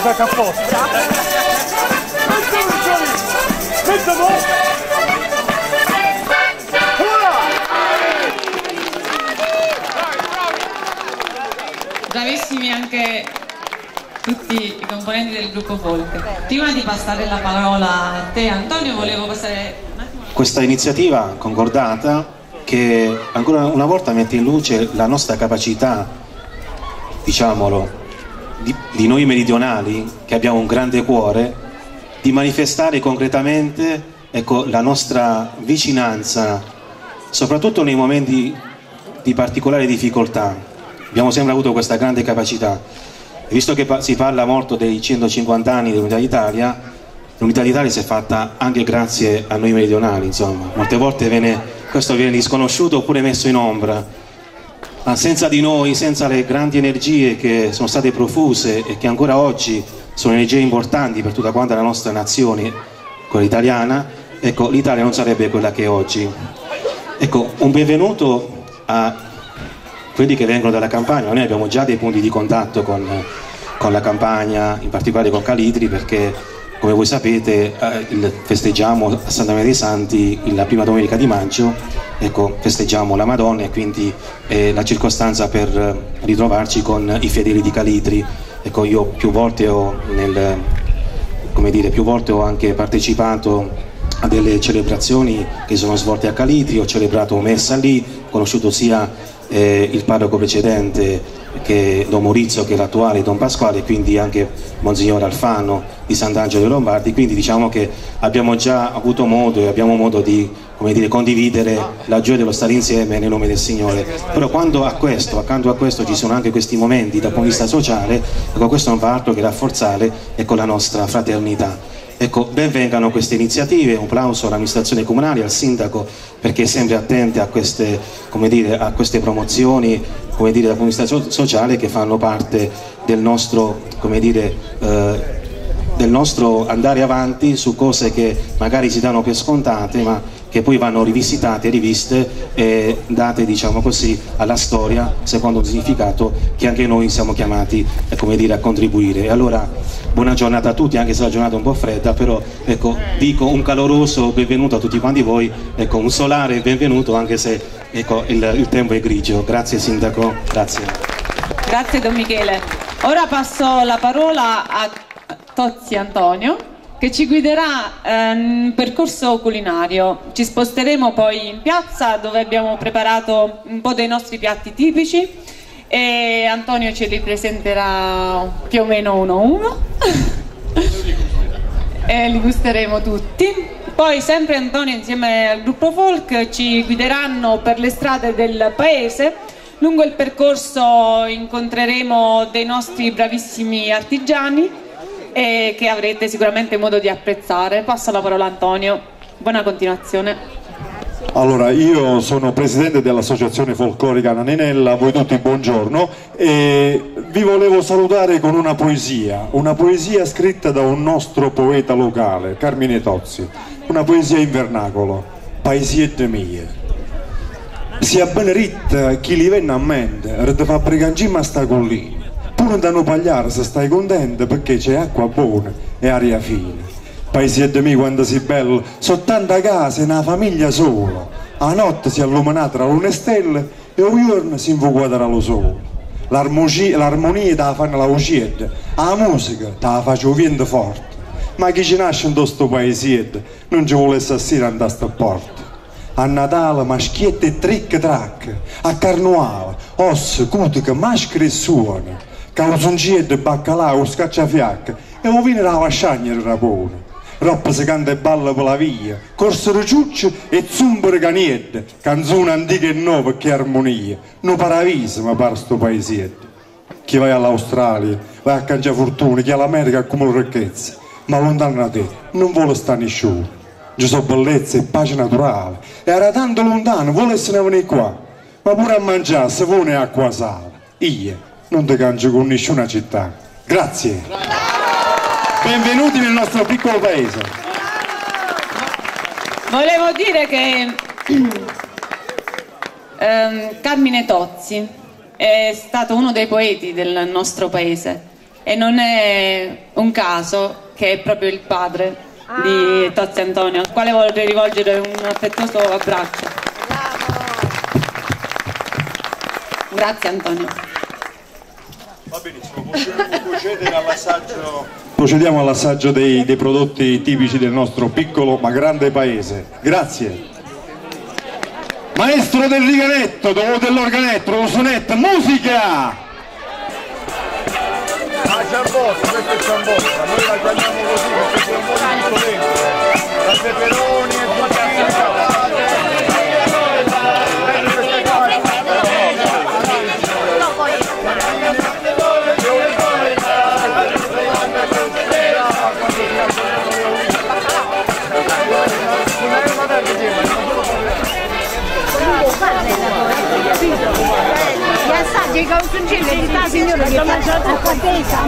fatta apposta. Bravissimi anche tutti i componenti del gruppo folk. Prima di passare la parola a te Antonio, volevo passare un attimo questa iniziativa concordata che ancora una volta mette in luce la nostra capacità, diciamolo, di noi meridionali che abbiamo un grande cuore, di manifestare concretamente, ecco, la nostra vicinanza, soprattutto nei momenti di particolare difficoltà. Abbiamo sempre avuto questa grande capacità. E visto che si parla molto dei 150 anni dell'Unità d'Italia, l'Unità d'Italia si è fatta anche grazie a noi meridionali, insomma. Molte volte questo viene disconosciuto oppure messo in ombra. Ma senza di noi, senza le grandi energie che sono state profuse e che ancora oggi sono energie importanti per tutta quanta la nostra nazione, quella italiana, ecco, l'Italia non sarebbe quella che è oggi. Ecco, un benvenuto a quelli che vengono dalla Campania. Noi abbiamo già dei punti di contatto con la Campania, in particolare con Calitri, perché come voi sapete festeggiamo a Santa Maria dei Santi la prima domenica di maggio, ecco, festeggiamo la Madonna e quindi la circostanza per ritrovarci con i fedeli di Calitri. Ecco, io più volte ho anche partecipato a delle celebrazioni che sono svolte a Calitri, ho celebrato messa lì, ho conosciuto sia il parroco precedente che Don Maurizio, che è l'attuale Don Pasquale, quindi anche Monsignor Alfano di Sant'Angelo dei Lombardi, quindi diciamo che abbiamo già avuto modo e abbiamo modo di, come dire, condividere la gioia dello stare insieme nel nome del Signore. Però quando accanto a questo ci sono anche questi momenti dal punto di vista sociale, ecco, questo non fa altro che rafforzare, ecco, la nostra fraternità. Ecco, ben vengano queste iniziative, un plauso all'amministrazione comunale, al sindaco, perché è sempre attente a queste, come dire, a queste promozioni, come dire, dal punto di vista sociale, che fanno parte del nostro, come dire, del nostro andare avanti su cose che magari si danno per scontate, ma che poi vanno rivisitate, riviste e date, diciamo così, alla storia secondo un significato che anche noi siamo chiamati, come dire, a contribuire. E allora buona giornata a tutti, anche se la giornata è un po' fredda, però ecco, dico un caloroso benvenuto a tutti quanti voi, ecco, un solare benvenuto, anche se ecco, il tempo è grigio. Grazie sindaco, grazie. Grazie Don Michele. Ora passo la parola a Tozzi Antonio, che ci guiderà un percorso culinario. Ci sposteremo poi in piazza, dove abbiamo preparato un po' dei nostri piatti tipici, e Antonio ce li presenterà più o meno uno a uno e li gusteremo tutti. Poi sempre Antonio insieme al gruppo folk ci guideranno per le strade del paese. Lungo il percorso incontreremo dei nostri bravissimi artigiani e che avrete sicuramente modo di apprezzare. Passo la parola a Antonio, buona continuazione. Allora, io sono presidente dell'associazione folclorica Naninella, voi tutti buongiorno, e vi volevo salutare con una poesia scritta da un nostro poeta locale, Carmine Tozzi, una poesia in vernacolo, Paesiette mie. Sia ben ritta chi li venne a mente, te fa pregangima a sta collina. Pure da non pagliare se stai contento, perché c'è acqua buona e aria fine. Paesiette mio, quando si bello, sono tante case, una famiglia sola. A notte si illumina tra le stelle e un giorno si infuoca tra lo sole. L'armonia te la fanno la vocetta, la musica te la faccio il vento forte. Ma chi ci nasce in questo paesietto non ci vuole stasera andare a sta porta. A Natale maschiette e tric-trac, a Carnevale ossa, cutica, maschere e suoni, calzoncette, baccalà, scacciafiacca e un vino da vasciagna e rapone. Roppa si canta e balla per la via, corsero ciucce e zumbere caniette, canzone antica e nuova che armonia, no paradiso ma pare sto paesietto. Chi vai all'Australia, vai a cangiare fortuna, chi all'America accumula ricchezza, ma lontano da te non vuole stare nessuno. Ci sono bellezza e pace naturale, e era tanto lontano, volesse venire qua, ma pure a mangiare sapone e acqua sale. Io non ti cangio con nessuna città. Grazie. Benvenuti nel nostro piccolo paese. Volevo dire che Carmine Tozzi è stato uno dei poeti del nostro paese e non è un caso che è proprio il padre di Tozzi Antonio, al quale vorrei rivolgere un affettuoso abbraccio. Grazie Antonio. Va benissimo, procediamo all'assaggio dei prodotti tipici del nostro piccolo ma grande paese. Grazie. Maestro del riganetto, dell'organetto, dello sonetto, musica! La ciambossa, questa è ciambossa, noi la chiamiamo così perché c'è un po' di tutto dentro. La peperoni e gli assaggi i calzoncini di sta signora che mangiato a patesa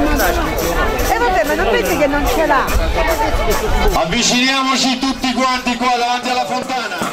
e vabbè, ma non vedi che non ce l'ha. Avviciniamoci tutti quanti qua davanti alla fontana.